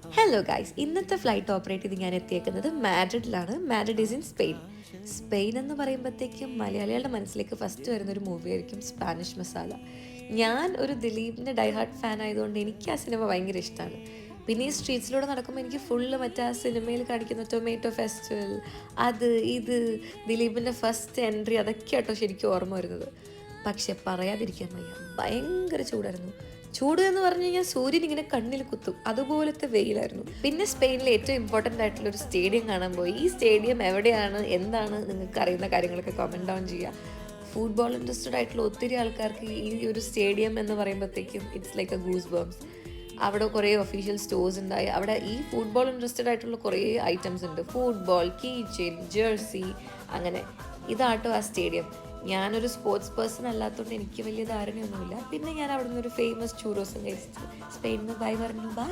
Hello guys, ഇന്നത്തെ flight operate ചെയ്ത് ഞാൻ എത്തിയേക്കുന്നത് മാഡ്രിഡിലാണ്. Madrid is in Spain. Spain എന്ന് പറയുമ്പോഴത്തേക്കും മലയാളികളുടെ മനസ്സിലേക്ക് ഫസ്റ്റ് വരുന്ന ഒരു മൂവി ആയിരിക്കും സ്പാനിഷ് മസാല. ഞാൻ ഒരു ദിലീപിൻ്റെ ഡൈഹാർട്ട് ഫാൻ ആയതുകൊണ്ട് എനിക്ക് ആ സിനിമ ഭയങ്കര ഇഷ്ടമാണ്. പിന്നെ ഈ സ്ട്രീറ്റ്സിലൂടെ നടക്കുമ്പോൾ എനിക്ക് ഫുള്ള് മറ്റേ ആ സിനിമയിൽ കാണിക്കുന്ന ടൊമാറ്റോ ഫെസ്റ്റിവൽ, അത് ഇത് ദിലീപിൻ്റെ ഫസ്റ്റ് എൻട്രി, അതൊക്കെ കേട്ടോ ശരിക്കും ഓർമ്മ വരുന്നത്. പക്ഷെ പറയാതിരിക്കാൻ വയ്യ, ഭയങ്കര ചൂടായിരുന്നു. ചൂട് എന്ന് പറഞ്ഞു കഴിഞ്ഞാൽ സൂര്യൻ ഇങ്ങനെ കണ്ണിൽ കുത്തും, അതുപോലത്തെ വെയിലായിരുന്നു. പിന്നെ സ്പെയിനിലെ ഏറ്റവും ഇമ്പോർട്ടൻ്റ് ആയിട്ടുള്ള ഒരു സ്റ്റേഡിയം കാണാൻ പോയി. ഈ സ്റ്റേഡിയം എവിടെയാണ്, എന്താണ്, നിങ്ങൾക്ക് അറിയുന്ന കാര്യങ്ങളൊക്കെ കമൻറ്റ് ഡൗൺ ചെയ്യുക. ഫുട്ബോൾ ഇൻട്രസ്റ്റഡ് ആയിട്ടുള്ള ഒത്തിരി ആൾക്കാർക്ക് ഈ ഒരു സ്റ്റേഡിയം എന്ന് പറയുമ്പോഴത്തേക്കും it's like a goose bumps. അവിടെ കുറേ ഒഫീഷ്യൽ സ്റ്റോഴ്സ് ഉണ്ടായി. അവിടെ ഈ ഫുട്ബോൾ ഇൻട്രസ്റ്റഡ് ആയിട്ടുള്ള കുറേ ഐറ്റംസ് ഉണ്ട്. ഫുട്ബോൾ, കീ ചെയിൻ, ജേഴ്സി, അങ്ങനെ. ഇതാട്ടോ ആ സ്റ്റേഡിയം. ഞാനൊരു സ്പോർട്സ് പേഴ്സൺ അല്ലാത്തതുകൊണ്ട് എനിക്ക് വലിയ ധാരണയൊന്നുമില്ല. പിന്നെ ഞാൻ അവിടെ നിന്ന് ഒരു ഫേമസ് ചൂറോസും കഴിച്ചിട്ട് സ്പെയിനിൽ നിന്ന് ബൈ പറഞ്ഞു. ബൈ.